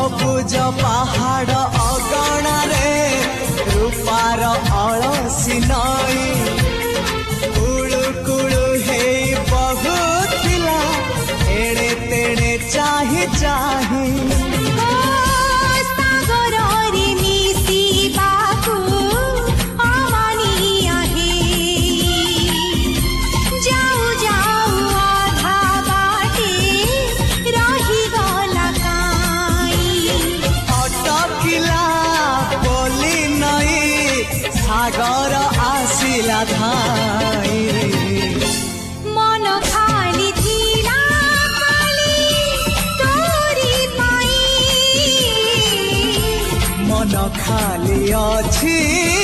सबुज पहाड़ अगणारे रूपार अलसी नई कुळु कुळु हे बहुथिला एड़े तेड़े चाही चाही सागर आसिला धाई मन खाली थिला खाली तोरी पाई मन खाली अछि